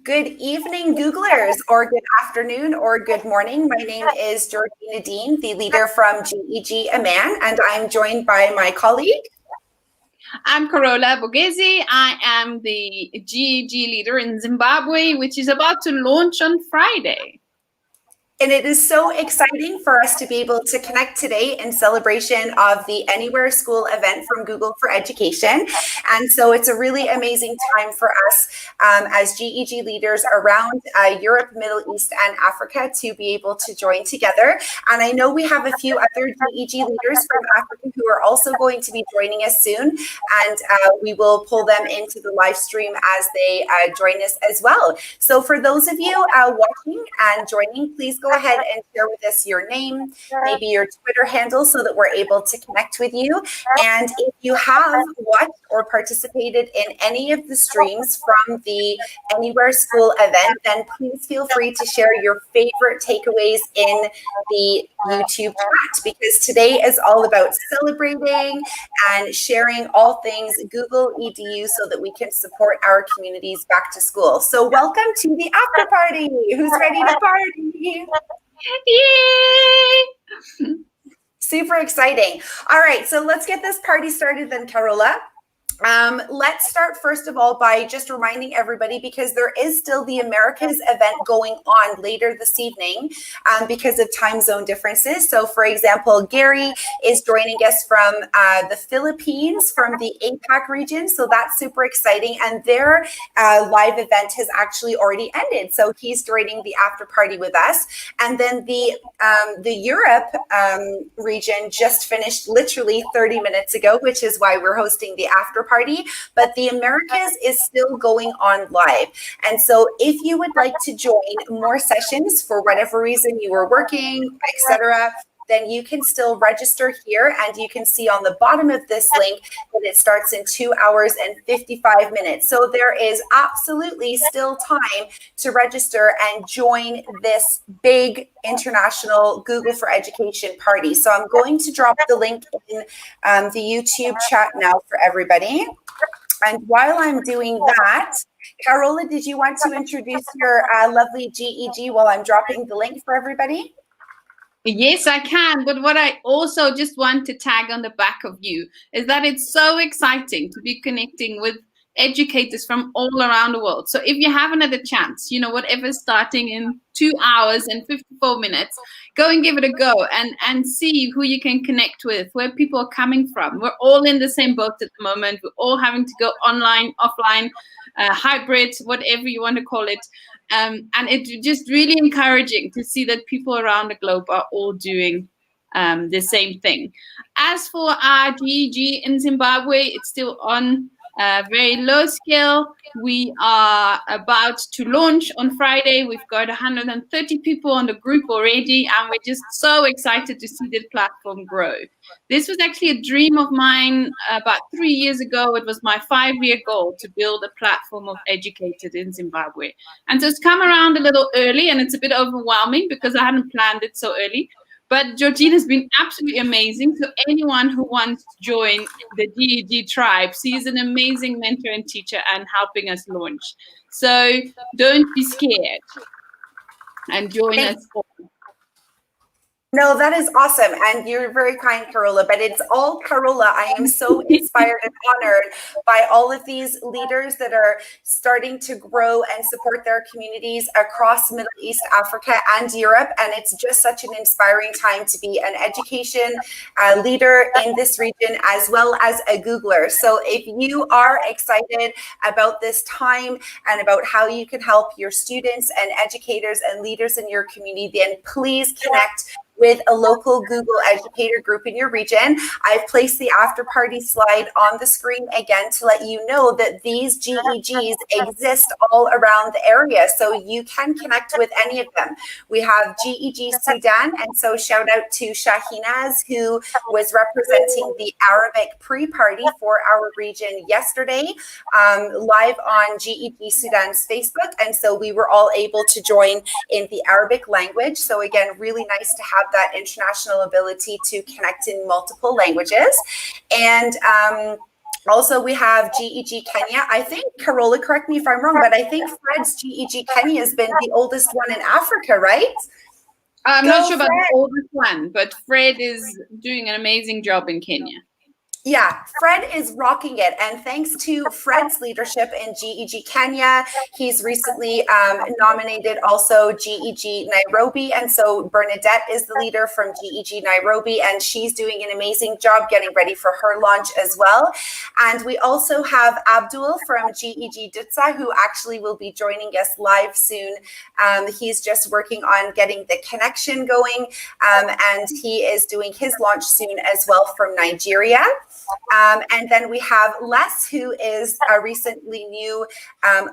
Good evening, Googlers, or good afternoon, or good morning. My name is Georgina Dean, the leader from GEG EMEA, and I'm joined by my colleague. I'm Carola Bogezi. I am the GEG leader in Zimbabwe, which is about to launch on Friday. And it is so exciting for us to be able to connect today in celebration of the Anywhere School event from Google for Education. And so it's a really amazing time for us as GEG leaders around Europe, Middle East, and Africa to be able to join together. And I know we have a few other GEG leaders from Africa who are also going to be joining us soon. And we will pull them into the live stream as they join us as well. So for those of you watching and joining, please go ahead and share with us your name, maybe your Twitter handle, so that we're able to connect with you. And if you have watched or participated in any of the streams from the Anywhere School event, then please feel free to share your favorite takeaways in the YouTube chat, because today is all about celebrating and sharing all things Google EDU so that we can support our communities back to school. So welcome to the after party. Who's ready to party? Yay! Super exciting. All right, so let's get this party started then, Carola. Let's start first of all by just reminding everybody, because there is still the Americas event going on later this evening because of time zone differences. So for example, Gary is joining us from the Philippines, from the APAC region. So that's super exciting. And their live event has actually already ended. So he's joining the after party with us. And then the Europe region just finished literally 30 minutes ago, which is why we're hosting the after party, but the Americas is still going on live. And so if you would like to join more sessions for whatever reason you were working, etc., then you can still register here, and you can see on the bottom of this link that it starts in 2 hours and 55 minutes. So there is absolutely still time to register and join this big international Google for Education party. So I'm going to drop the link in the YouTube chat now for everybody. And while I'm doing that, Carola, did you want to introduce your lovely GEG while I'm dropping the link for everybody? Yes, I can. But what I also just want to tag on the back of you is that it's so exciting to be connecting with educators from all around the world. So if you haven't had a chance, whatever's starting in 2 hours and 54 minutes, go and give it a go and see who you can connect with, where people are coming from. We're all in the same boat at the moment. We're all having to go online, offline, hybrid, whatever you want to call it. And it's just really encouraging to see that people around the globe are all doing the same thing. As for our GEG in Zimbabwe, it's still on very low scale. We are about to launch on Friday. We've got 130 people on the group already, and we're just so excited to see the platform grow. This was actually a dream of mine about 3 years ago. It was my 5-year goal to build a platform of educators in Zimbabwe. And so it's come around a little early, and it's a bit overwhelming because I hadn't planned it so early. But Georgina's been absolutely amazing. So anyone who wants to join the GEG tribe, she's an amazing mentor and teacher and helping us launch. So don't be scared and join us all. No, that is awesome. And you're very kind, Carola, but it's all Carola. I am so inspired and honored by all of these leaders that are starting to grow and support their communities across Middle East, Africa, and Europe. And it's just such an inspiring time to be an education leader in this region, as well as a Googler. So if you are excited about this time and about how you can help your students and educators and leaders in your community, then please connect with a local Google educator group in your region. I've placed the after party slide on the screen again to let you know that these GEGs exist all around the area, so you can connect with any of them. We have GEG Sudan, and so shout out to Shahinaz, who was representing the Arabic pre-party for our region yesterday, live on GEG Sudan's Facebook, and so we were all able to join in the Arabic language. So again, really nice to have that international ability to connect in multiple languages. And Also, we have GEG Kenya. I think, Carola, correct me if I'm wrong, but I think Fred's GEG Kenya has been the oldest one in Africa, right? I'm not sure about the oldest one, but Fred is doing an amazing job in Kenya. Yeah, Fred is rocking it. And thanks to Fred's leadership in GEG Kenya, he's recently nominated also GEG Nairobi. And so Bernadette is the leader from GEG Nairobi, and she's doing an amazing job getting ready for her launch as well. And we also have Abdul from GEG Dutsa, who actually will be joining us live soon. He's just working on getting the connection going, and he is doing his launch soon as well from Nigeria. And then we have Les, who is a recently new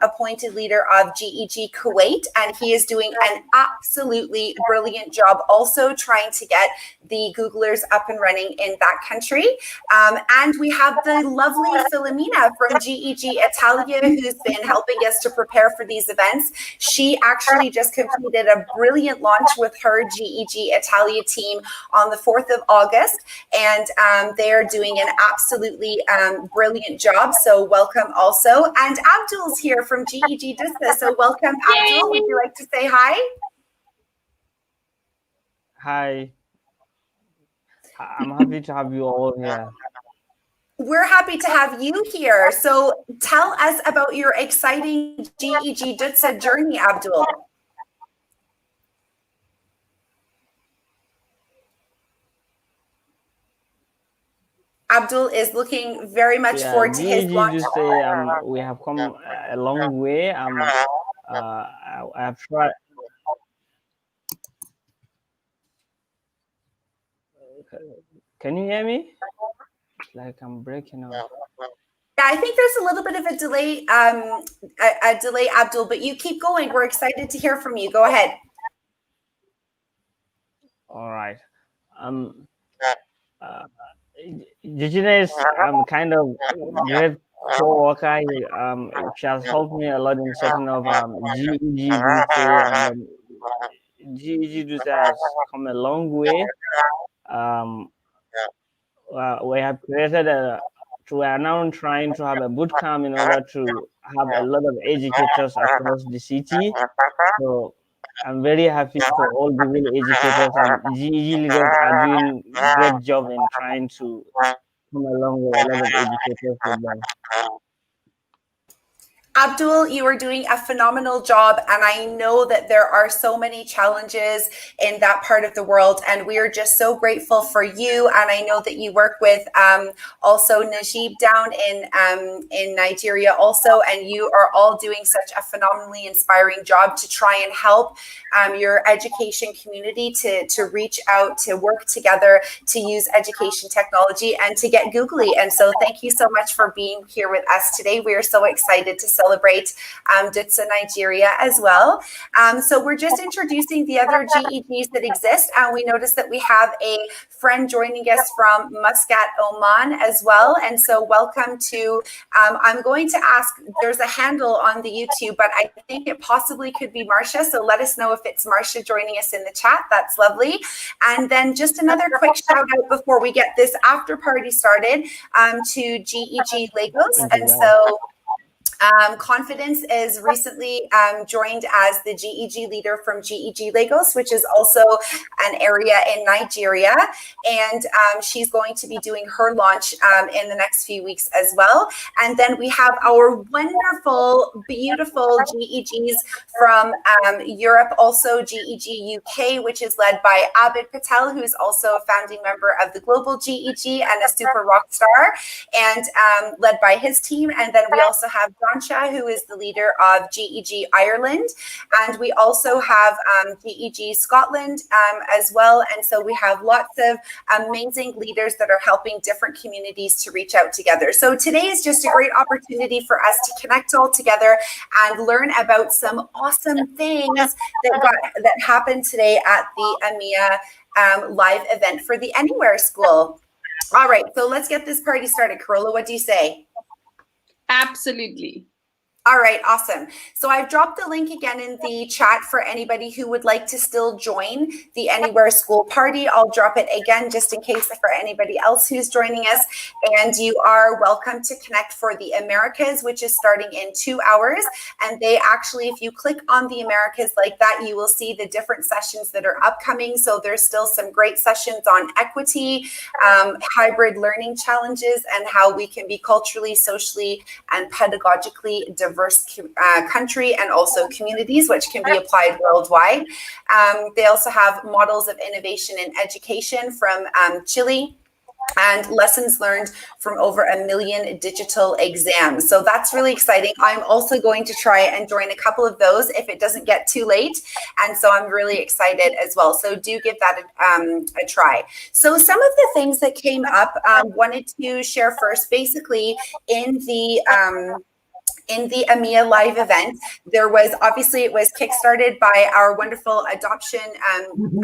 appointed leader of GEG Kuwait, and he is doing an absolutely brilliant job also trying to get the Googlers up and running in that country. And we have the lovely Filomena from GEG Italia, who's been helping us to prepare for these events. She actually just completed a brilliant launch with her GEG Italia team on the 4th of August, and they are doing an absolutely brilliant job. So welcome also. And Abdul's here from GEG Dista. So welcome, Abdul. Would you like to say hi? Hi. I'm happy to have you all here. We're happy to have you here. So tell us about your exciting GEG Dutsa journey, Abdul. Abdul is looking very much forward to his launch. We have come a long way. I have tried. Can you hear me? Like I'm breaking up. Yeah, I think there's a little bit of a delay, Abdul, but you keep going. We're excited to hear from you. Go ahead. All right. Gina is kind of great co-worker. She has helped me a lot in setting up GEG Dutsa, and GEG Dutsa has come a long way. We have created we are now trying to have a boot camp in order to have a lot of educators across the city. So I'm very happy for all the real educators, and GEG leaders are doing a great job in trying to come along with a lot of educators with them. Abdul, you are doing a phenomenal job, and I know that there are so many challenges in that part of the world, and we are just so grateful for you. And I know that you work with also Najib down in Nigeria also, and you are all doing such a phenomenally inspiring job to try and help your education community to reach out, to work together, to use education technology, and to get googly. And so thank you so much for being here with us today. We are so excited to celebrate Dutsa Nigeria as well. So we're just introducing the other GEGs that exist, and we noticed that we have a friend joining us from Muscat, Oman as well. And so welcome to, I'm going to ask, there's a handle on the YouTube, but I think it possibly could be Marcia. So let us know if it's Marcia joining us in the chat. That's lovely. And then just another quick shout out before we get this after party started to GEG Lagos. And so Confidence is recently joined as the GEG leader from GEG Lagos, which is also an area in Nigeria. And she's going to be doing her launch in the next few weeks as well. And then we have our wonderful, beautiful GEGs from Europe, also GEG UK, which is led by Abid Patel, who's also a founding member of the Global GEG and a super rock star, and led by his team. And then we also have who is the leader of GEG Ireland, and we also have GEG Scotland as well. And so we have lots of amazing leaders that are helping different communities to reach out together. So today is just a great opportunity for us to connect all together and learn about some awesome things that happened today at the EMEA live event for the Anywhere School. All right, so let's get this party started. Carola, what do you say? Absolutely. All right, awesome. So I've dropped the link again in the chat for anybody who would like to still join the Anywhere School Party. I'll drop it again just in case for anybody else who's joining us. And you are welcome to connect for the Americas, which is starting in 2 hours. And they actually, if you click on the Americas like that, you will see the different sessions that are upcoming. So there's still some great sessions on equity, hybrid learning challenges, and how we can be culturally, socially, and pedagogically diverse country, and also communities, which can be applied worldwide. They also have models of innovation in education from Chile, and lessons learned from over 1 million digital exams. So that's really exciting. I'm also going to try and join a couple of those if it doesn't get too late. And so I'm really excited as well. So do give that a try. So some of the things that came up, wanted to share first, basically in the EMEA live event, there was, obviously it was kickstarted by our wonderful adoption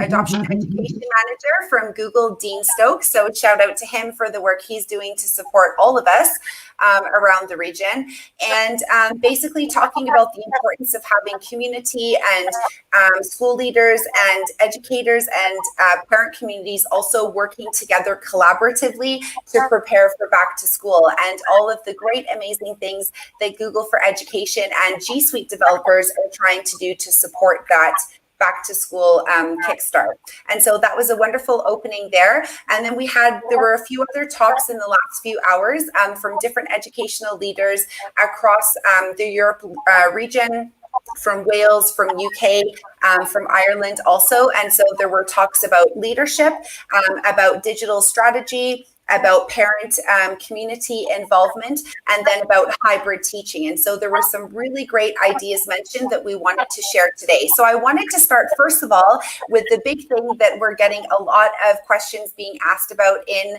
education manager from Google, Dean Stokes. So shout out to him for the work he's doing to support all of us around the region, and basically talking about the importance of having community and school leaders and educators and parent communities also working together collaboratively to prepare for back to school, and all of the great, amazing things that Google for Education and G Suite developers are trying to do to support that back to school kickstart. And so that was a wonderful opening there. And then there were a few other talks in the last few hours from different educational leaders across the Europe region, from Wales, from UK, from Ireland also. And so there were talks about leadership, about digital strategy, about parent community involvement, and then about hybrid teaching. And so there were some really great ideas mentioned that we wanted to share today. So I wanted to start, first of all, with the big thing that we're getting a lot of questions being asked about in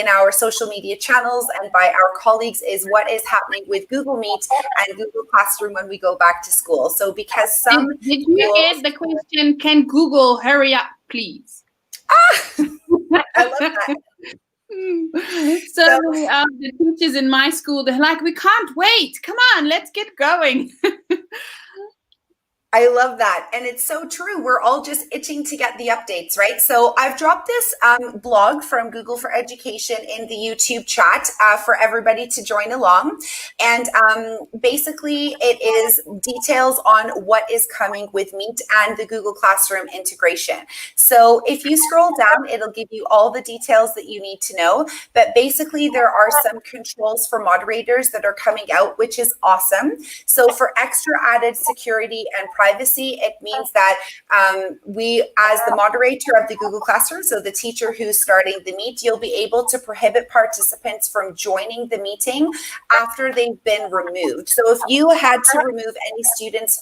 our social media channels and by our colleagues, is what is happening with Google Meet and Google Classroom when we go back to school. So because some... Did you get the question, can Google hurry up, please? I love that. So the teachers in my school, they're like, we can't wait. Come on, let's get going. I love that. And it's so true. We're all just itching to get the updates, right? So I've dropped this blog from Google for Education in the YouTube chat for everybody to join along. And basically it is details on what is coming with Meet and the Google Classroom integration. So if you scroll down, it'll give you all the details that you need to know. But basically there are some controls for moderators that are coming out, which is awesome. So for extra added security and privacy, it means that we, as the moderator of the Google Classroom, so the teacher who's starting the Meet, you'll be able to prohibit participants from joining the meeting after they've been removed. So if you had to remove any students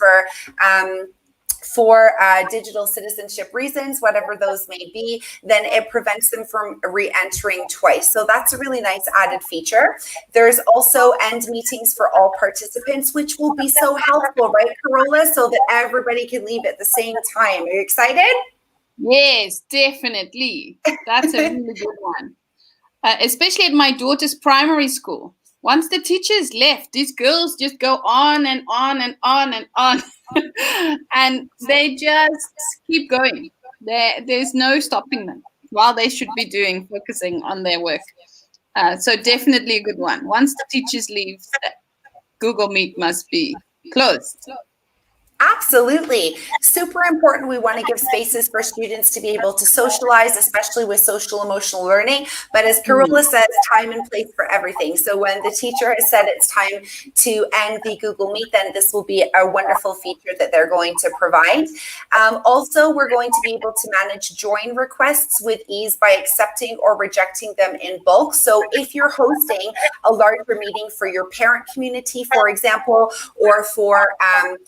for digital citizenship reasons, whatever those may be, then it prevents them from re-entering twice. So that's a really nice added feature. There's also end meetings for all participants, which will be so helpful, right, Carola? So that everybody can leave at the same time. Are you excited? Yes, definitely. That's a really good one. Especially at my daughter's primary school. Once the teachers left, these girls just go on and on and on and on. And they just keep going. There's no stopping them while they should be focusing on their work. So definitely a good one. Once the teachers leave, Google Meet must be closed. Absolutely. Super important. We want to give spaces for students to be able to socialize, especially with social emotional learning. But as Carola says, time and place for everything. So when the teacher has said it's time to end the Google Meet, then this will be a wonderful feature that they're going to provide. Also, we're going to be able to manage join requests with ease by accepting or rejecting them in bulk. So if you're hosting a larger meeting for your parent community, for example, or for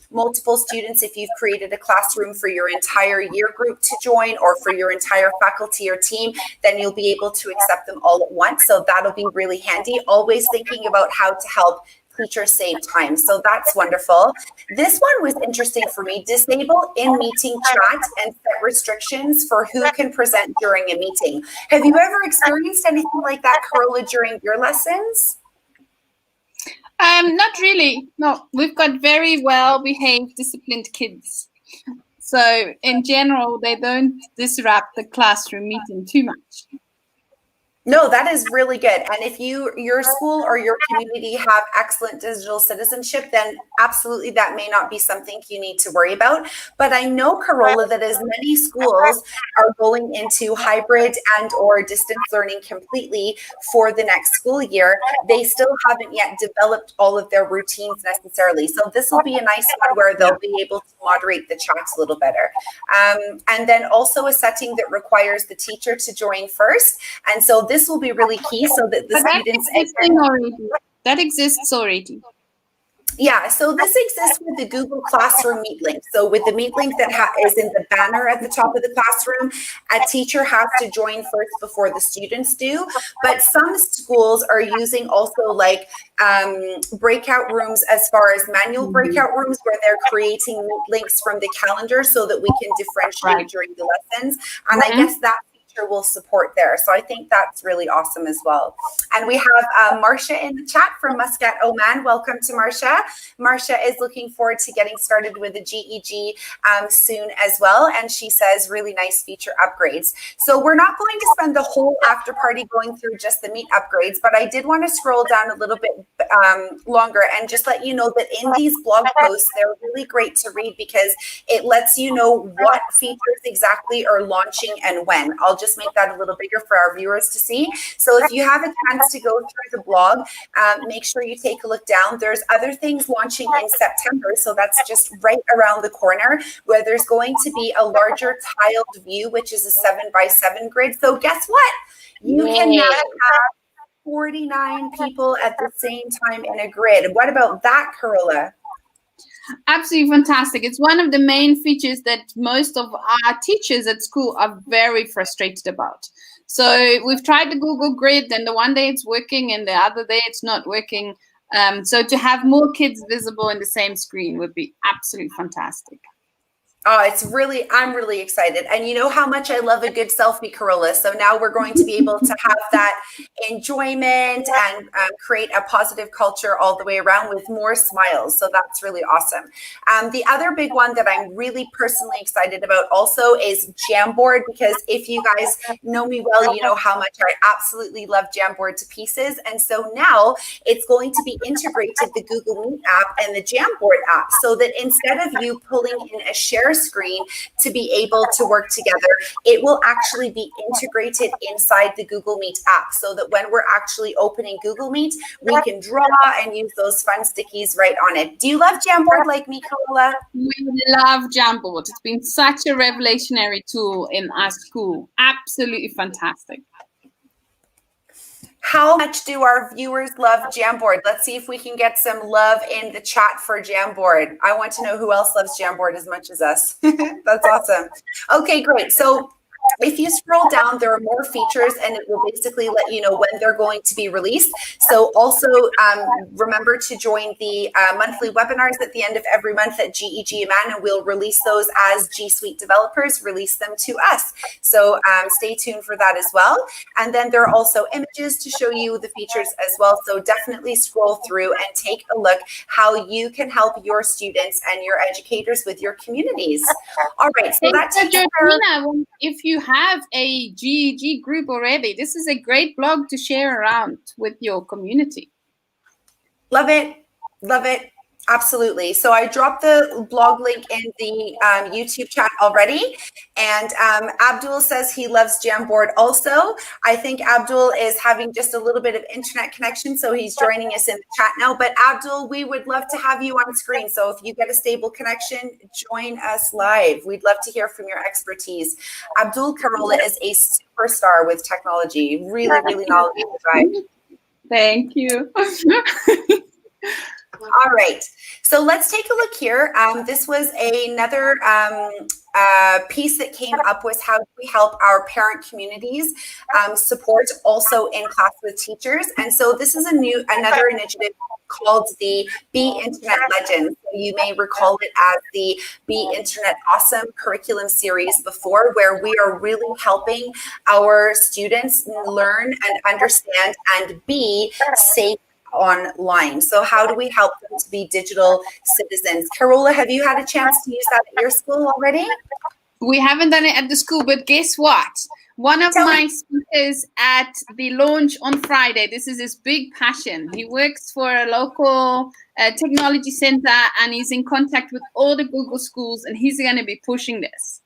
multiple students, if you've created a classroom for your entire year group to join or for your entire faculty or team, then you'll be able to accept them all at once. So that'll be really handy. Always thinking about how to help teachers save time. So that's wonderful. This one was interesting for me. Disable in-meeting chat and set restrictions for who can present during a meeting. Have you ever experienced anything like that, Carola, during your lessons? Not really. No, we've got very well-behaved, disciplined kids. So in general, they don't disrupt the classroom meeting too much. No, that is really good. And if your school or your community have excellent digital citizenship, then absolutely that may not be something you need to worry about. But I know, Carola, that as many schools are going into hybrid and or distance learning completely for the next school year, they still haven't yet developed all of their routines necessarily. So this will be a nice one where they'll be able to moderate the chats a little better. And then also a setting that requires the teacher to join first. And so this will be really key so that the students... That exists already. Yeah, so this exists with the Google Classroom Meet link. So with the Meet link that is in the banner at the top of the classroom, a teacher has to join first before the students do. But some schools are using also like breakout rooms as far as manual breakout rooms where they're creating Meet links from the calendar so that we can differentiate during the lessons. And I guess that will support there. So I think that's really awesome as well. And we have Marcia in the chat from Muscat, Oman. Welcome to Marcia. Marcia is looking forward to getting started with the GEG soon as well. And she says really nice feature upgrades. So we're not going to spend the whole after party going through just the Meet upgrades, but I did want to scroll down a little bit longer and just let you know that in these blog posts, they're really great to read because it lets you know what features exactly are launching and when. I'll just make that a little bigger for our viewers to see. So if you have a chance to go through the blog, make sure you take a look down. There's other things launching in September. So that's just right around the corner where there's going to be a larger tiled view, which is a 7x7 grid. So guess what? You can now have 49 people at the same time in a grid. What about that, Carola? Absolutely fantastic. It's one of the main features that most of our teachers at school are very frustrated about. So we've tried the Google Grid, and the one day it's working and the other day it's not working. So to have more kids visible in the same screen would be absolutely fantastic. Oh, I'm really excited. And you know how much I love a good selfie, Carola. So now we're going to be able to have that enjoyment and create a positive culture all the way around with more smiles. So that's really awesome. The other big one that I'm really personally excited about also is Jamboard, because if you guys know me well, you know how much I absolutely love Jamboard to pieces. And so now it's going to be integrated, the Google Meet app and the Jamboard app, so that instead of you pulling in a share screen to be able to work together, it will actually be integrated inside the Google Meet app, so that when we're actually opening Google Meet, we can draw and use those fun stickies right on it. Do you love Jamboard like me, Carola? We love Jamboard. It's been such a revelationary tool in our school. Absolutely fantastic. How much do our viewers love Jamboard? Let's see if we can get some love in the chat for Jamboard. I want to know who else loves Jamboard as much as us. That's awesome. Okay, great. So if you scroll down, there are more features, and it will basically let you know when they're going to be released. So also remember to join the monthly webinars at the end of every month at GEG EMEA, and we'll release those as G Suite developers release them to us. So stay tuned for that as well. And then there are also images to show you the features as well. So definitely scroll through and take a look how you can help your students and your educators with your communities. All right, so that takes care of... If you have a GEG group already, this is a great blog to share around with your community. Love it. Love it. Absolutely. So I dropped the blog link in the YouTube chat already. And Abdul says he loves Jamboard also. I think Abdul is having just a little bit of internet connection, so he's joining us in the chat now. But Abdul, we would love to have you on screen. So if you get a stable connection, join us live. We'd love to hear from your expertise. Abdul Carola is a superstar with technology. Really, really knowledgeable guy. Thank you. All right, so let's take a look here. This was another piece that came up with how do we help our parent communities support also in class with teachers. And so this is another initiative called the Be Internet Legends. So you may recall it as the Be Internet Awesome curriculum series before, where we are really helping our students learn and understand and be safe online. So how do we help them to be digital citizens? Carola, have you had a chance to use that at your school already? We haven't done it at the school, but guess what? One of my speakers at the launch on Friday, this is his big passion. He works for a local technology center and he's in contact with all the Google schools, and he's going to be pushing this.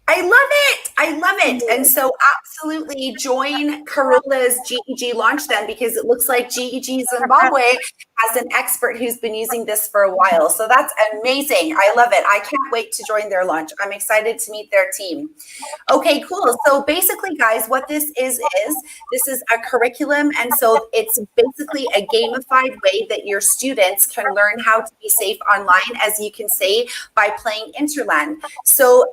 I love it. I love it. And so absolutely join Carola's GEG launch then, because it looks like GEG Zimbabwe has an expert who's been using this for a while. So that's amazing. I love it. I can't wait to join their launch. I'm excited to meet their team. Okay, cool. So basically, guys, what this is this is a curriculum. And so it's basically a gamified way that your students can learn how to be safe online, as you can say, by playing Interland. So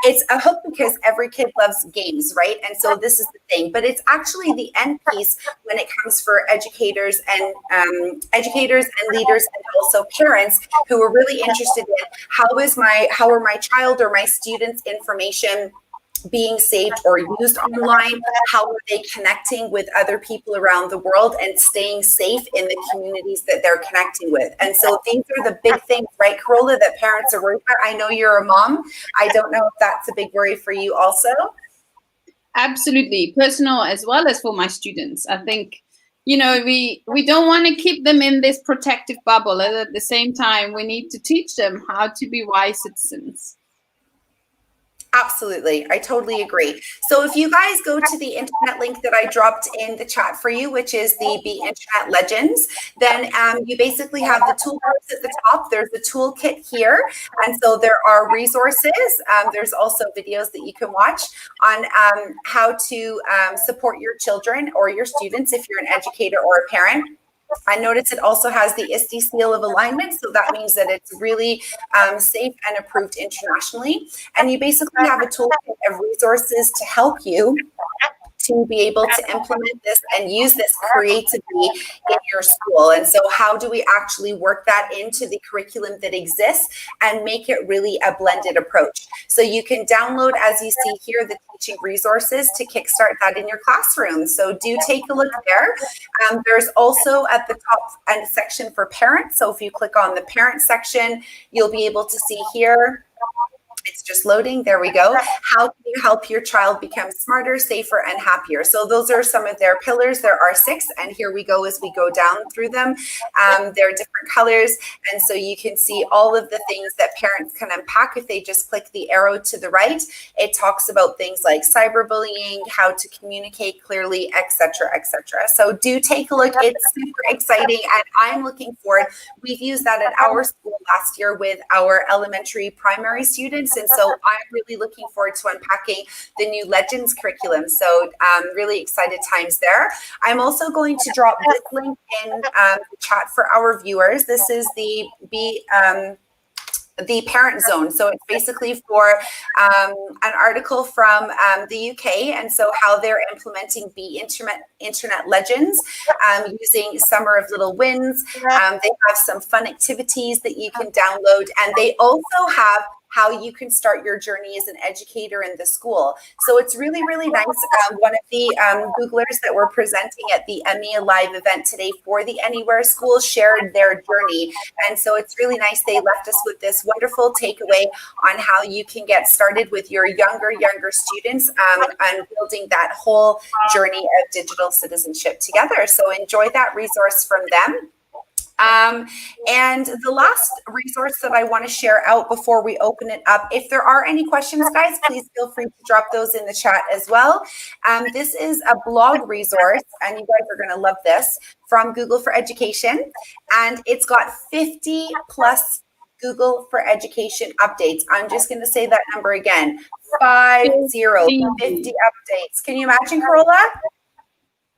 it's a hook because every kid loves games, right? And so this is the thing, but it's actually the end piece when it comes for educators and leaders, and also parents who are really interested in how are my child or my students' information being saved or used online? How are they connecting with other people around the world and staying safe in the communities that they're connecting with? And so these are the big things, right, Carola, that parents are worried about. I know you're a mom. I don't know if that's a big worry for you also. Absolutely. Personal as well as for my students. I think, you know, we don't want to keep them in this protective bubble. And at the same time, we need to teach them how to be wise citizens. Absolutely. I totally agree. So if you guys go to the internet link that I dropped in the chat for you, which is the Be Internet Legends, then you basically have the toolbars at the top. There's the toolkit here. And so there are resources. There's also videos that you can watch on how to support your children or your students if you're an educator or a parent. I noticed it also has the ISTE seal of alignment, so that means that it's really safe and approved internationally. And you basically have a toolkit of resources to help you to be able to implement this and use this creatively in your school. And so how do we actually work that into the curriculum that exists and make it really a blended approach? So you can download, as you see here, the teaching resources to kickstart that in your classroom. So do take a look there. There's also at the top a section for parents. So if you click on the parent section, you'll be able to see here. It's just loading. There we go. How can you help your child become smarter, safer, and happier? So those are some of their pillars. There are 6, and here we go as we go down through them. They're different colors, and so you can see all of the things that parents can unpack if they just click the arrow to the right. It talks about things like cyberbullying, how to communicate clearly, etc., etc. So do take a look. It's super exciting, and I'm looking forward. We've used that at our school last year with our elementary primary students. And so I'm really looking forward to unpacking the new Legends curriculum. So really excited times there. I'm also going to drop this link in the chat for our viewers. This is the parent zone. So it's basically for an article from the UK, and so how they're implementing Be Internet Legends using Summer of Little Wins. They have some fun activities that you can download, and they also have how you can start your journey as an educator in the school. So it's really, really nice. One of the Googlers that were presenting at the EMEA Live event today for the Anywhere School shared their journey. And so it's really nice. They left us with this wonderful takeaway on how you can get started with your younger students and building that whole journey of digital citizenship together. So enjoy that resource from them. And the last resource that I want to share out before we open it up, if there are any questions, guys, please feel free to drop those in the chat as well. This is a blog resource, and you guys are going to love this, from Google for Education. And it's got 50 plus Google for Education updates. I'm just going to say that number again, 50 updates. Can you imagine, Carola?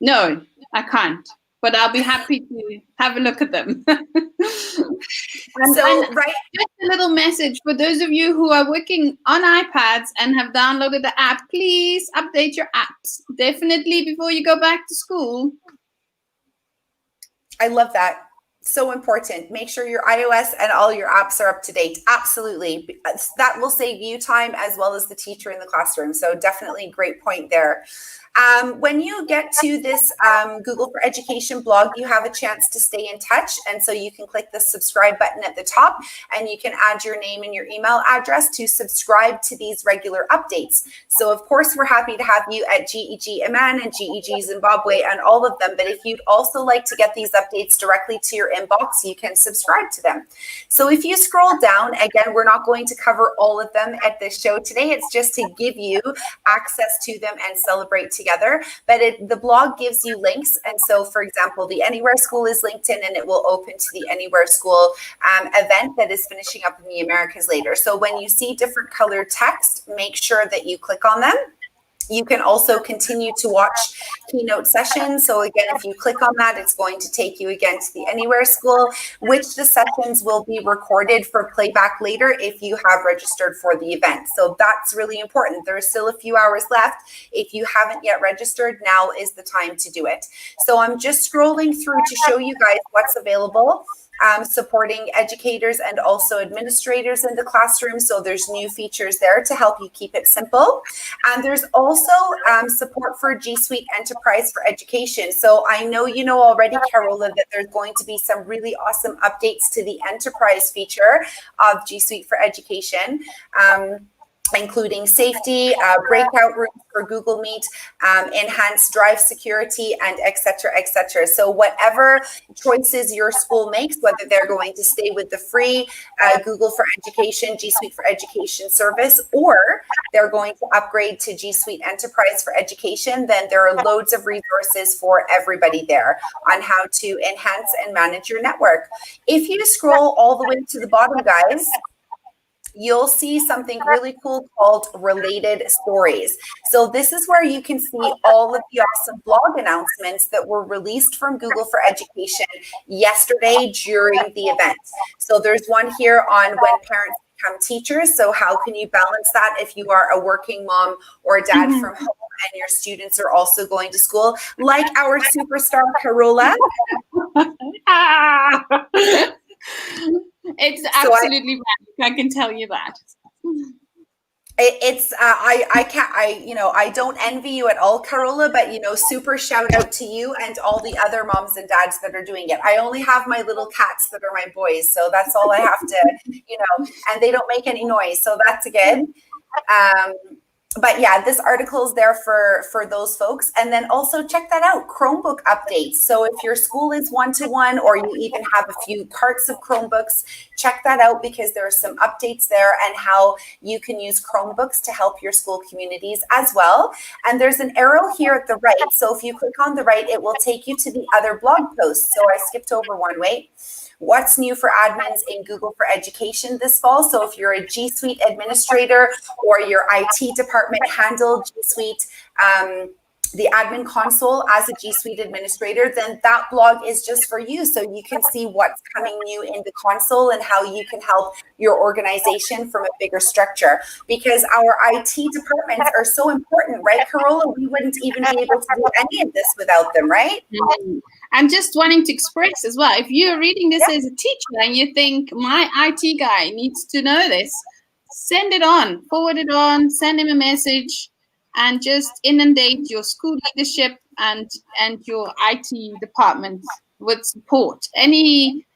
No, I can't. But I'll be happy to have a look at them. Right. Just a little message for those of you who are working on iPads and have downloaded the app, please update your apps. Definitely before you go back to school. I love that. So important. Make sure your iOS and all your apps are up to date. Absolutely. That will save you time as well as the teacher in the classroom. So definitely great point there. When you get to this Google for Education blog, you have a chance to stay in touch. And so you can click the subscribe button at the top, and you can add your name and your email address to subscribe to these regular updates. So of course, we're happy to have you at GEG Amman and GEG Zimbabwe and all of them. But if you'd also like to get these updates directly to your inbox, you can subscribe to them. So if you scroll down, again, we're not going to cover all of them at this show today. It's just to give you access to them and celebrate together. But the blog gives you links. And so, for example, the Anywhere School is linked in, and it will open to the Anywhere School event that is finishing up in the Americas later. So when you see different colored text, make sure that you click on them. You can also continue to watch keynote sessions. So again, if you click on that, it's going to take you again to the Anywhere School, which the sessions will be recorded for playback later if you have registered for the event. So that's really important. There's still a few hours left. If you haven't yet registered, now is the time to do it. So I'm just scrolling through to show you guys what's available. Supporting educators and also administrators in the classroom. So there's new features there to help you keep it simple. And there's also support for G Suite Enterprise for Education. So I know you know already, Carola, that there's going to be some really awesome updates to the Enterprise feature of G Suite for Education. Including safety, breakout rooms for Google Meet, enhanced drive security, and et cetera, et cetera. So whatever choices your school makes, whether they're going to stay with the free Google for Education, G Suite for Education service, or they're going to upgrade to G Suite Enterprise for Education, then there are loads of resources for everybody there on how to enhance and manage your network. If you scroll all the way to the bottom, guys, you'll see something really cool called Related Stories. So this is where you can see all of the awesome blog announcements that were released from Google for Education yesterday during the event. So there's one here on when parents become teachers. So how can you balance that if you are a working mom or a dad from home and your students are also going to school, like our superstar Carola? It's absolutely right. I can tell you that. It's I don't envy you at all, Carola, but super shout out to you and all the other moms and dads that are doing it. I only have my little cats that are my boys, so that's all I have to, and they don't make any noise, so that's good. But yeah, this article is there for those folks. And then also check that out, Chromebook updates. So if your school is one-to-one or you even have a few carts of Chromebooks, check that out because there are some updates there and how you can use Chromebooks to help your school communities as well. And there's an arrow here at the right. So if you click on the right, it will take you to the other blog posts. So I skipped over one, wait. What's new for admins in Google for Education this fall? So if you're a G Suite administrator or your IT department handled G Suite, the admin console as a G Suite administrator, then that blog is just for you. So you can see what's coming new in the console and how you can help your organization from a bigger structure. Because our IT departments are so important, right, Carola? We wouldn't even be able to do any of this without them, right? And just wanting to express as well, if you're reading this as a teacher and you think my IT guy needs to know this, send it on, forward it on, send him a message, and just inundate your school leadership and your IT department with support. Any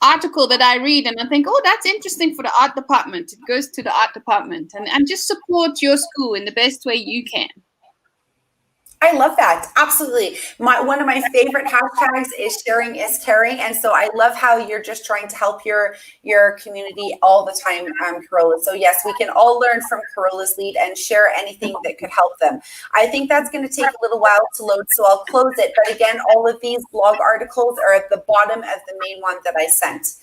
article that I read and I think, oh, that's interesting for the art department, it goes to the art department, and just support your school in the best way you can. I love that. Absolutely. One of my favorite hashtags is sharing is caring. And so I love how you're just trying to help your community all the time, Carola. So yes, we can all learn from Carola's lead and share anything that could help them. I think that's going to take a little while to load, so I'll close it. But again, all of these blog articles are at the bottom of the main one that I sent.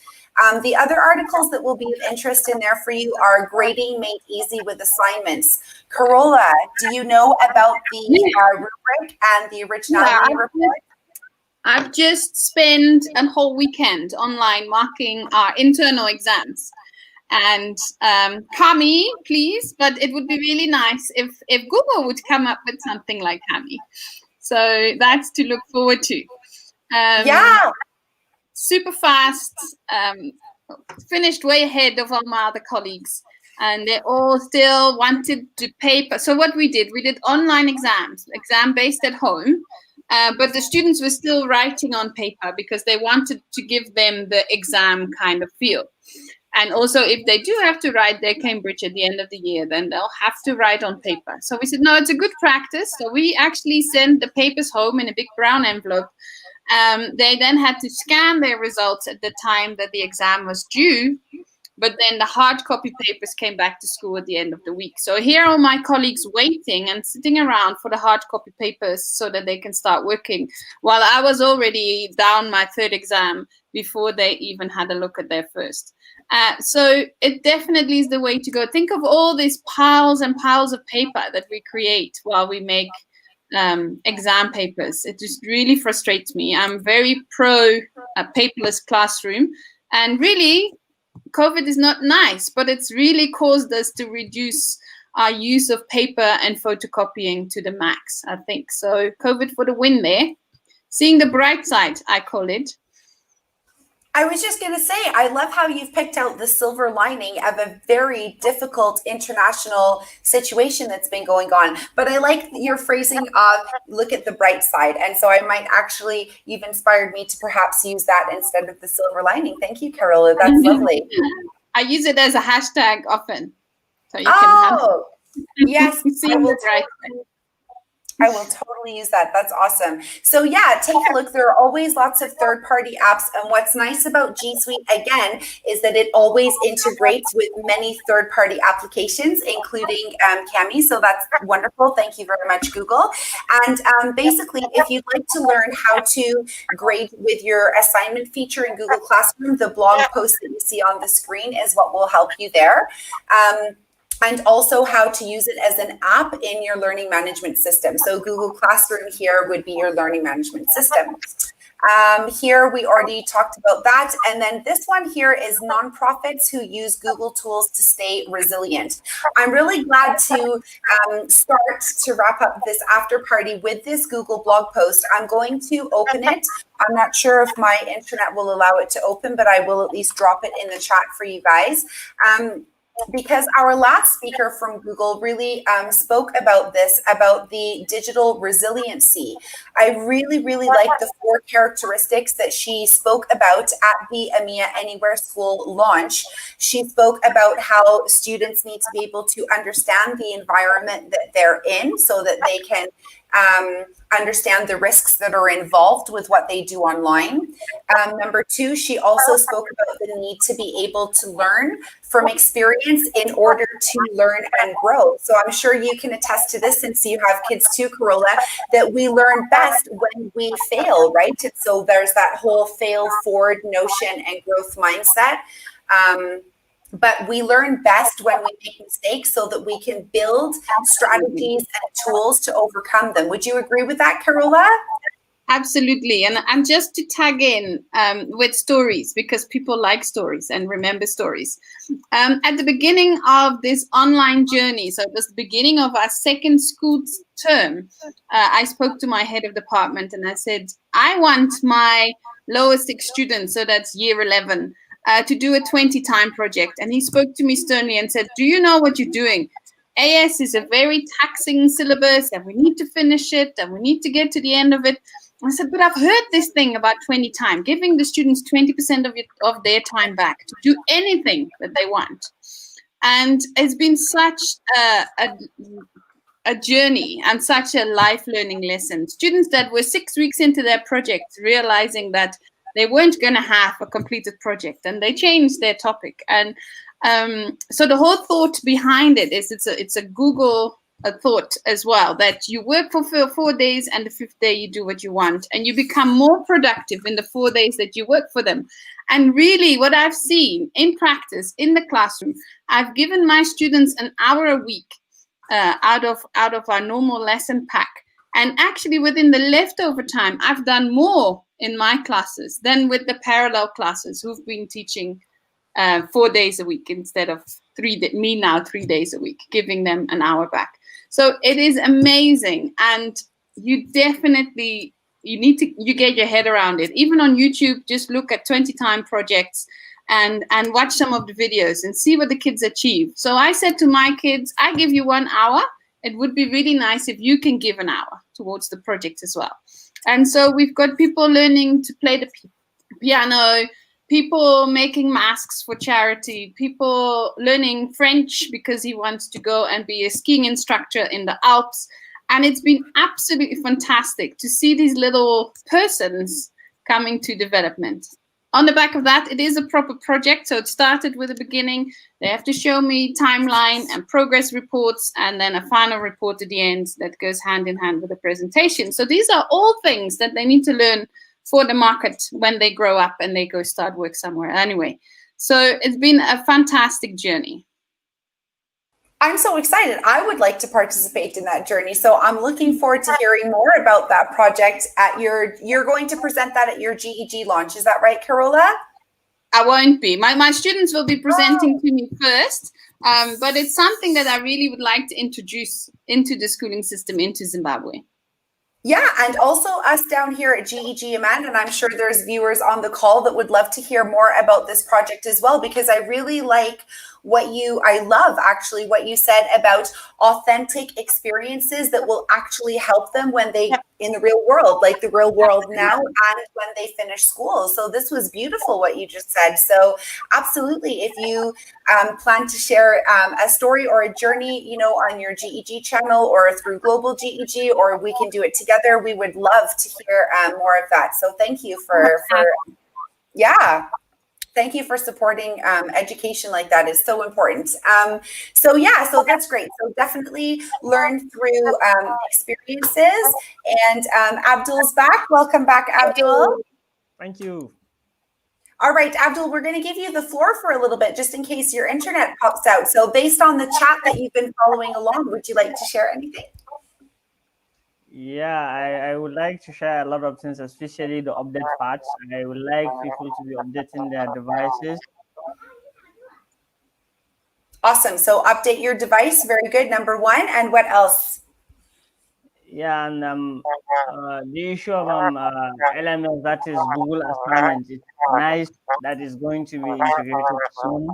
The other articles that will be of interest in there for you are grading made easy with assignments. Carola, do you know about the rubric and the originality report? I've just spent a whole weekend online marking our internal exams. And Kami, please, but it would be really nice if Google would come up with something like Kami. So that's to look forward to. Yeah. Super fast, finished way ahead of all my other colleagues. and they all still wanted to paper. So what we did online exams, exam-based at home, but the students were still writing on paper because they wanted to give them the exam kind of feel. And also, if they do have to write their Cambridge at the end of the year, then they'll have to write on paper. So we said, no, it's a good practice. So we actually sent the papers home in a big brown envelope. They then had to scan their results at the time that the exam was due. But then the hard copy papers came back to school at the end of the week. So here are my colleagues waiting and sitting around for the hard copy papers so that they can start working, while I was already down my third exam before they even had a look at their first. So it definitely is the way to go. Think of all these piles and piles of paper that we create while we make exam papers. It just really frustrates me. I'm very pro paperless classroom, and really COVID is not nice, but it's really caused us to reduce our use of paper and photocopying to the max, I think. So COVID for the win there. Seeing the bright side, I call it. I was just going to say, I love how you've picked out the silver lining of a very difficult international situation that's been going on. But I like your phrasing of look at the bright side. And so I might actually, you've inspired me to perhaps use that instead of the silver lining. Thank you, Carola. That's lovely. I use it as a hashtag often. So you can yes, I will totally use that. That's awesome. So yeah, take a look. There are always lots of third-party apps. And what's nice about G Suite, again, is that it always integrates with many third-party applications, including Cami. So that's wonderful. Thank you very much, Google. And basically, if you'd like to learn how to grade with your assignment feature in Google Classroom, the blog post that you see on the screen is what will help you there. And also how to use it as an app in your learning management system. So Google Classroom here would be your learning management system. Here we already talked about that. And then this one here is nonprofits who use Google tools to stay resilient. I'm really glad to start to wrap up this after party with this Google blog post. I'm going to open it. I'm not sure if my internet will allow it to open, but I will at least drop it in the chat for you guys. Because our last speaker from Google really spoke about this, about the digital resiliency. I really, really like the 4 characteristics that she spoke about at the EMEA Anywhere School launch. She spoke about how students need to be able to understand the environment that they're in so that they can understand the risks that are involved with what they do online. Number 2, she also spoke about the need to be able to learn from experience in order to learn and grow. So I'm sure you can attest to this since you have kids too, Carola, that we learn best when we fail, right? And so there's that whole fail forward notion and growth mindset. But we learn best when we make mistakes so that we can build strategies and tools to overcome them. Would you agree with that, Carola? Absolutely. And just to tag in with stories, because people like stories and remember stories. At the beginning of this online journey, so it was the beginning of our second school term, I spoke to my head of department and I said, I want my lowest six students, so that's year 11, to do a 20-time project. And he spoke to me sternly and said, do you know what you're doing? AS is a very taxing syllabus and we need to finish it and we need to get to the end of it. I said, but I've heard this thing about 20 time, giving the students 20% of their time back to do anything that they want. And it's been such a journey and such a life learning lesson. Students that were 6 weeks into their project realizing that they weren't going to have a completed project and they changed their topic. And so the whole thought behind it is it's a Google thought as well, that you work for 4 days and the 5th day you do what you want and you become more productive in the 4 days that you work for them. And really what I've seen in practice in the classroom, I've given my students an hour a week out of our normal lesson pack. And actually within the leftover time, I've done more in my classes than with the parallel classes who've been teaching 4 days a week instead of 3 days a week, giving them an hour back. So it is amazing. And you definitely, you get your head around it. Even on YouTube, just look at 20-time projects and watch some of the videos and see what the kids achieve. So I said to my kids, I give you 1 hour. It would be really nice if you can give an hour towards the project as well. And so we've got people learning to play the piano, people making masks for charity, people learning French because he wants to go and be a skiing instructor in the Alps. And it's been absolutely fantastic to see these little persons coming to development. On the back of that, it is a proper project. So it started with the beginning. They have to show me timeline and progress reports, and then a final report at the end that goes hand in hand with the presentation. So these are all things that they need to learn for the market when they grow up and they go start work somewhere anyway. So it's been a fantastic journey. I'm so excited. I would like to participate in that journey. So I'm looking forward to hearing more about that project you're going to present that at your GEG launch. Is that right, Carola? I won't be. My students will be presenting to me first, but it's something that I really would like to introduce into the schooling system into Zimbabwe. Yeah, and also us down here at GEG EMEA, and I'm sure there's viewers on the call that would love to hear more about this project as well, because I really like I love actually what you said about authentic experiences that will actually help them when they in the real world, like the real world now and when they finish school. So this was beautiful what you just said. So absolutely, if you plan to share a story or a journey, on your GEG channel or through Global GEG, or we can do it together, we would love to hear more of that. So thank you Thank you for supporting education like that. Is so important. So that's great. So definitely learn through experiences. And Abdul's back. Welcome back, Abdul. Thank you. All right, Abdul, we're going to give you the floor for a little bit, just in case your internet pops out. So based on the chat that you've been following along, would you like to share anything? Yeah, I would like to share a lot of things, especially the update parts. I would like people to be updating their devices. Awesome. So update your device. Very good. Number one. And what else? Yeah, and the issue of LMS, that is Google Assignment. It's nice that is going to be integrated soon.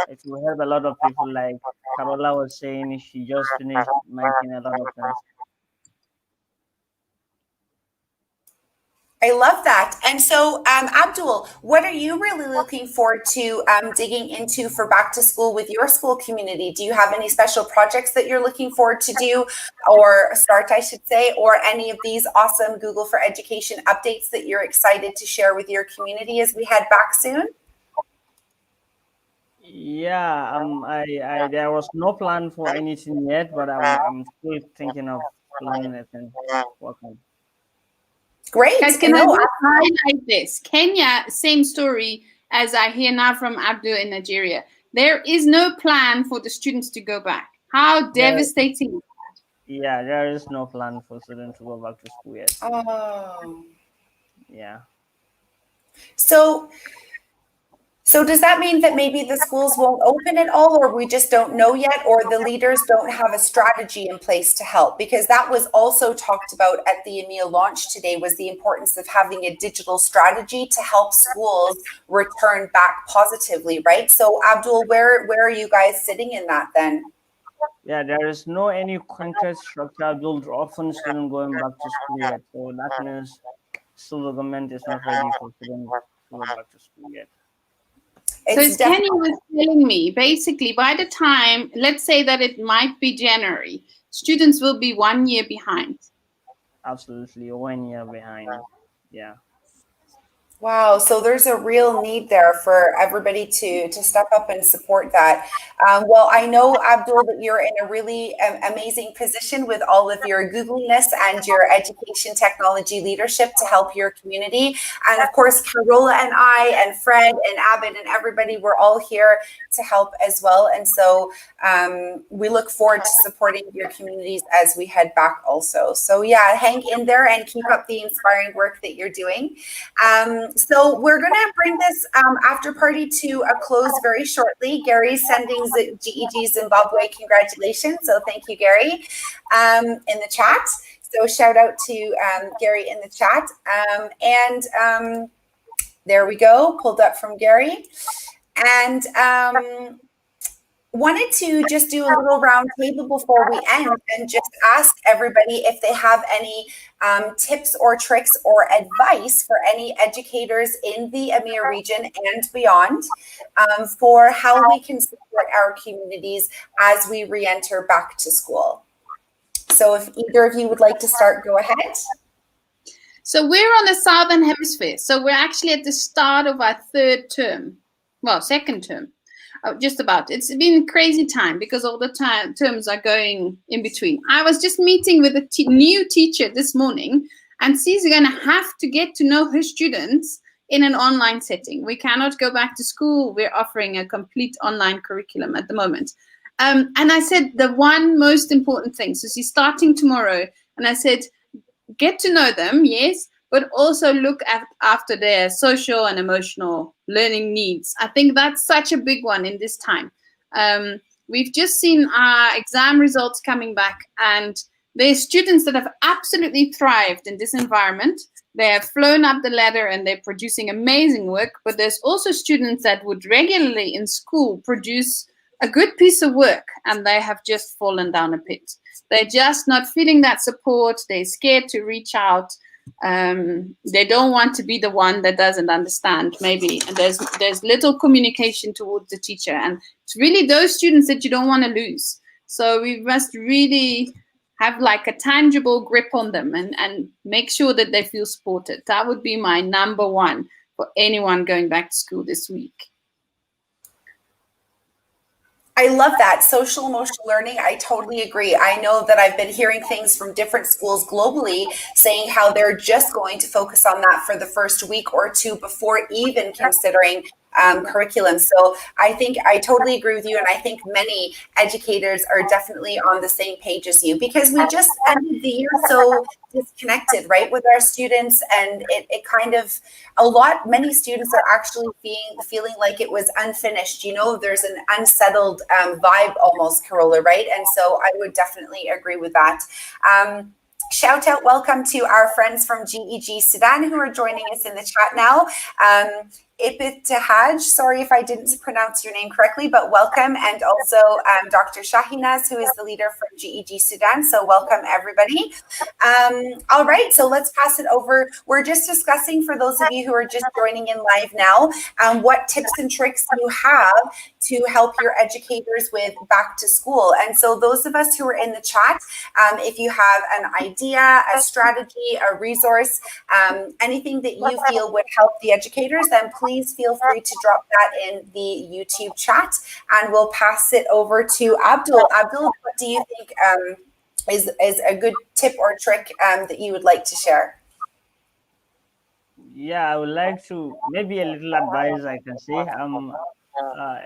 It will help a lot of people. Like Carola was saying, she just finished making a lot of things. I love that. And so, Abdul, what are you really looking forward to digging into for back to school with your school community? Do you have any special projects that you're looking forward to do or start, I should say, or any of these awesome Google for Education updates that you're excited to share with your community as we head back soon? Yeah, I there was no plan for anything yet, but I'm still thinking of planning it and working. Great. Guys, can I just highlight this? Kenya, same story as I hear now from Abdul in Nigeria. There is no plan for the students to go back. How devastating is that? Yeah, there is no plan for students to go back to school yet. Oh. Yeah. So does that mean that maybe the schools won't open at all, or we just don't know yet, or the leaders don't have a strategy in place to help? Because that was also talked about at the EMEA launch today, was the importance of having a digital strategy to help schools return back positively, right? So Abdul, where are you guys sitting in that then? Yeah, there is no any concrete structure built often students going back to school yet. So that means still the government is not ready for students to go back to school yet. So as Kenny was telling me, basically by the time, let's say that it might be January, students will be 1 year behind. Absolutely, 1 year behind. Yeah. Wow. So there's a real need there for everybody to step up and support that. Well, I know, Abdul, that you're in a really amazing position with all of your Googliness and your education technology leadership to help your community. And of course, Carola and I and Fred and Abid and everybody, we're all here to help as well. And so we look forward to supporting your communities as we head back also. So yeah, hang in there and keep up the inspiring work that you're doing. So we're going to bring this after party to a close very shortly. Gary's sending GEG Zimbabwe congratulations. So thank you, Gary, in the chat. So shout out to Gary in the chat. There we go, pulled up from Gary. And wanted to just do a little round table before we end and just ask everybody if they have any tips or tricks or advice for any educators in the EMEA region and beyond for how we can support our communities as we re-enter back to school. So if either of you would like to start, go ahead. So we're on the Southern Hemisphere. So we're actually at the start of our third term. Well, second term. Just about. It's been a crazy time because all the terms are going in between. I was just meeting with a new teacher this morning, and she's going to have to get to know her students in an online setting. We cannot go back to school. We're offering a complete online curriculum at the moment. And I said the one most important thing, so she's starting tomorrow, and I said, get to know them, yes, but also look after their social and emotional learning needs. I think that's such a big one in this time. We've just seen our exam results coming back, and there's students that have absolutely thrived in this environment. They have flown up the ladder and they're producing amazing work, but there's also students that would regularly in school produce a good piece of work and they have just fallen down a pit. They're just not feeling that support. They're scared to reach out. They don't want to be the one that doesn't understand, maybe. And there's little communication towards the teacher. And it's really those students that you don't want to lose. So we must really have like a tangible grip on them and make sure that they feel supported. That would be my number one for anyone going back to school this week. I love that. Social emotional learning. I totally agree. I know that I've been hearing things from different schools globally saying how they're just going to focus on that for the first week or two before even considering curriculum. So I think I totally agree with you. And I think many educators are definitely on the same page as you, because we just ended the year so disconnected, right, with our students. And it kind of, many students are actually feeling like it was unfinished. You know, there's an unsettled vibe almost, Carola, right? And so I would definitely agree with that. Shout out, welcome to our friends from GEG Sudan who are joining us in the chat now. Ibtihaj, sorry if I didn't pronounce your name correctly, but welcome. And also Dr. Shahinaz, who is the leader from GEG Sudan. So welcome, everybody. All right, so let's pass it over. We're just discussing, for those of you who are just joining in live now, what tips and tricks you have to help your educators with back to school. And so those of us who are in the chat, if you have an idea, a strategy, a resource, anything that you feel would help the educators, then please feel free to drop that in the YouTube chat, and we'll pass it over to Abdul. Abdul, what do you think is a good tip or trick that you would like to share? Yeah, I would like to, maybe a little advice I can say.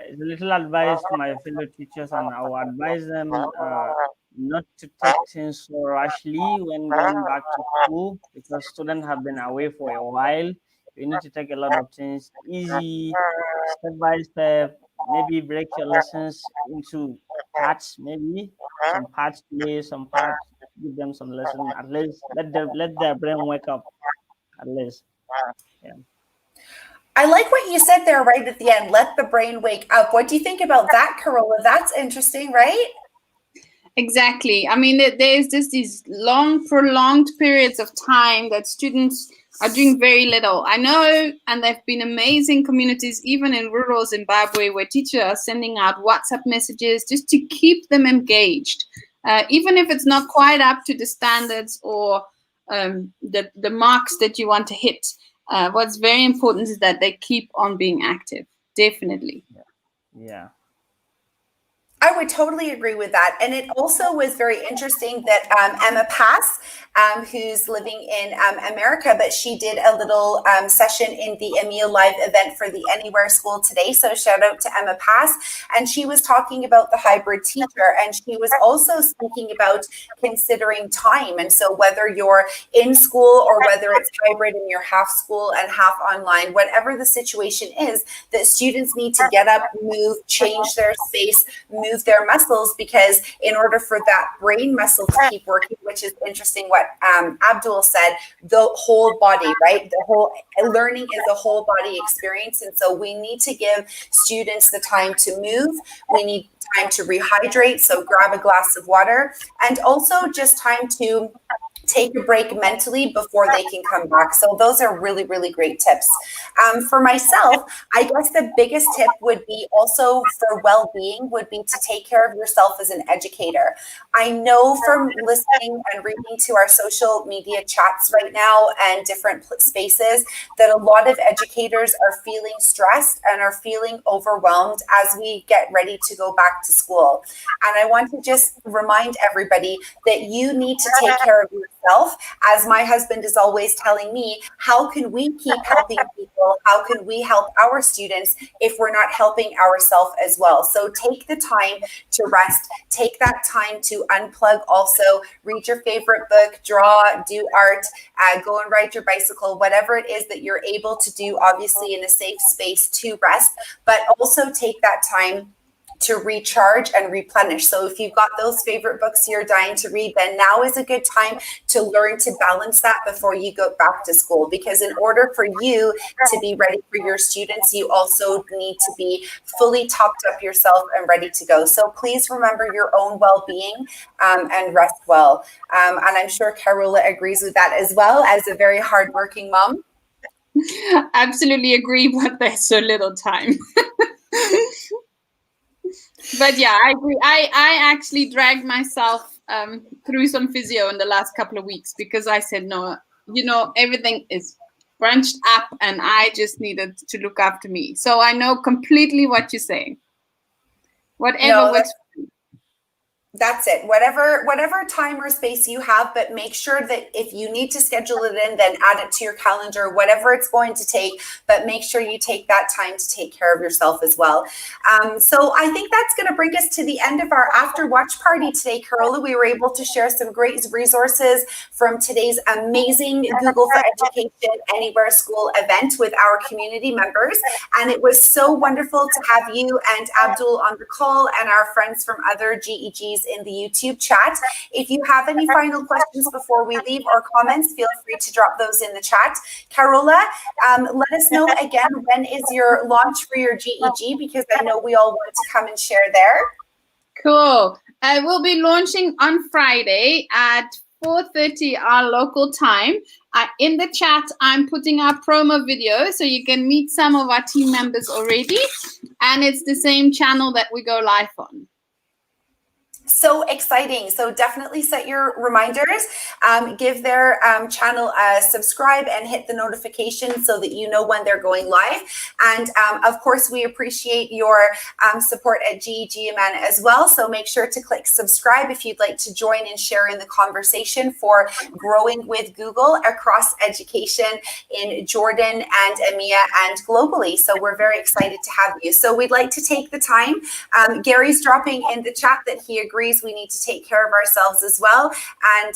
It's a little advice to my fellow teachers, and I will advise them not to take things so rashly when going back to school, because students have been away for a while. You need to take a lot of things easy, step by step. Maybe break your lessons into parts, maybe some parts play, some parts give them some lesson. At least let their brain wake up, at least. Yeah. I like what you said there right at the end. Let the brain wake up. What do you think about that, Carola? That's interesting, right? Exactly. I mean, there's just these long, prolonged periods of time that students are doing very little. I know, and there have been amazing communities, even in rural Zimbabwe, where teachers are sending out WhatsApp messages just to keep them engaged, even if it's not quite up to the standards or the marks that you want to hit. What's very important is that they keep on being active. Definitely. Yeah. I would totally agree with that. And it also was very interesting that Emma Pass, who's living in America, but she did a little session in the EMEA Live event for the Anywhere School today. So shout out to Emma Pass. And she was talking about the hybrid teacher. And she was also speaking about considering time. And so whether you're in school or whether it's hybrid and you're half school and half online, whatever the situation is, that students need to get up, move, change their space, move move their muscles, because in order for that brain muscle to keep working, which is interesting what Abdul said, the whole body, right? The whole learning is a whole body experience. And so we need to give students the time to move. We need time to rehydrate. So grab a glass of water, and also just time to take a break mentally before they can come back. So those are really, really great tips. For myself, I guess the biggest tip would be also for well-being would be to take care of yourself as an educator. I know from listening and reading to our social media chats right now and different spaces that a lot of educators are feeling stressed and are feeling overwhelmed as we get ready to go back to school. And I want to just remind everybody that you need to take care of yourself. As my husband is always telling me, how can we keep helping people? How can we help our students if we're not helping ourselves as well? So take the time to rest. Take that time to unplug also. Read your favorite book, draw, do art, go and ride your bicycle, whatever it is that you're able to do, obviously in a safe space to rest, but also take that time to recharge and replenish. So if you've got those favorite books you're dying to read, then now is a good time to learn to balance that before you go back to school. Because in order for you to be ready for your students, you also need to be fully topped up yourself and ready to go. So please remember your own well-being and rest well. And I'm sure Carola agrees with that as well, as a very hardworking mom. Absolutely agree, but there's so little time. But yeah, I agree. I actually dragged myself through some physio in the last couple of weeks because I said, no, everything is bunched up and I just needed to look after me. So I know completely what you're saying. Whatever works. That's it. Whatever time or space you have, but make sure that if you need to schedule it in, then add it to your calendar, whatever it's going to take, but make sure you take that time to take care of yourself as well. So I think that's going to bring us to the end of our after watch party today, Carola. We were able to share some great resources from today's amazing Google for Education Anywhere School event with our community members. And it was so wonderful to have you and Abdul on the call and our friends from other GEGs in the YouTube chat. If you have any final questions before we leave or comments, feel free to drop those in the chat. Carola, let us know again, when is your launch for your GEG? Because I know we all want to come and share there. Cool. I will be launching on Friday at 4:30 our local time. In the chat, I'm putting our promo video so you can meet some of our team members already. And it's the same channel that we go live on. So exciting. So definitely set your reminders, give their channel a subscribe and hit the notification so that you know when they're going live. And of course, we appreciate your support at GEG EMEA as well. So make sure to click subscribe if you'd like to join and share in the conversation for growing with Google across education in Jordan and EMEA and globally. So we're very excited to have you. So we'd like to take the time. Gary's dropping in the chat that he agrees we need to take care of ourselves as well. And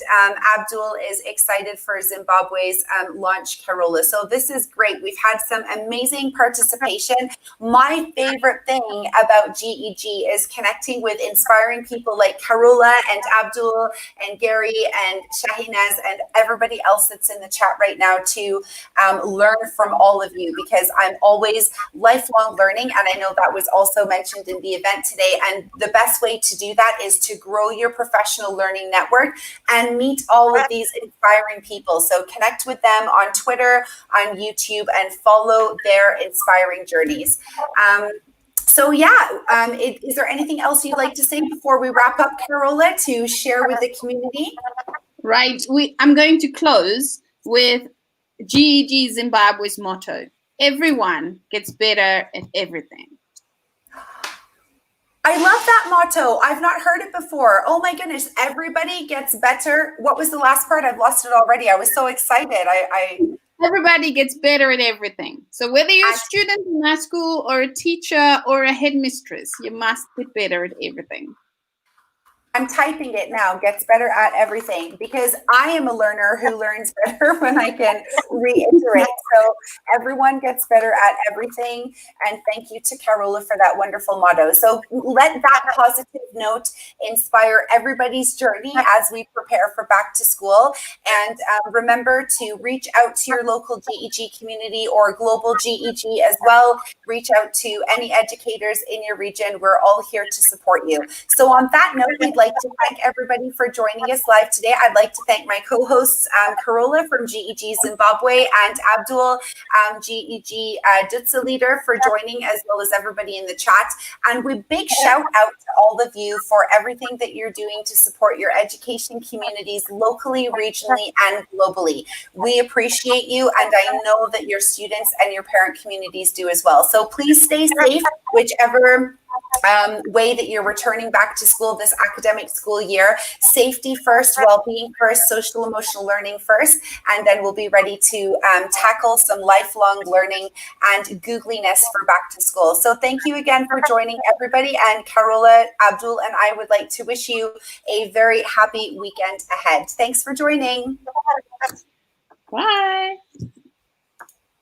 Abdul is excited for Zimbabwe's launch, Carola. So this is great. We've had some amazing participation. My favorite thing about GEG is connecting with inspiring people like Carola and Abdul and Gary and Shahinaz and everybody else that's in the chat right now to learn from all of you, because I'm always lifelong learning. And I know that was also mentioned in the event today. And the best way to do that is to grow your professional learning network and meet all of these inspiring people. So connect with them on Twitter, on YouTube, and follow their inspiring journeys. So yeah, is there anything else you'd like to say before we wrap up, Carola, to share with the community? Right. I'm going to close with GEG Zimbabwe's motto: everyone gets better at everything. I love that motto. I've not heard it before. Oh my goodness. Everybody gets better. What was the last part? I've lost it already. I was so excited. Everybody gets better at everything. So whether you're a student in our school or a teacher or a headmistress, you must get better at everything. I'm typing it now, gets better at everything, because I am a learner who learns better when I can reiterate. So everyone gets better at everything. And thank you to Carola for that wonderful motto. So let that positive note inspire everybody's journey as we prepare for back to school. And remember to reach out to your local GEG community or global GEG as well. Reach out to any educators in your region. We're all here to support you. So on that note, we'd like to thank everybody for joining us live today. I'd like to thank my co-hosts, Carola from GEG Zimbabwe and Abdul, GEG Dutsa leader, for joining, as well as everybody in the chat. And we big shout out to all of you for everything that you're doing to support your education communities locally, regionally, and globally. We appreciate you, and I know that your students and your parent communities do as well. So please stay safe, whichever way that you're returning back to school this academic school year. Safety first, well-being first, social emotional learning first, and then we'll be ready to tackle some lifelong learning and googliness for back to school. So thank you again for joining, everybody, and Carola, Abdul, and I would like to wish you a very happy weekend ahead. Thanks for joining. Bye.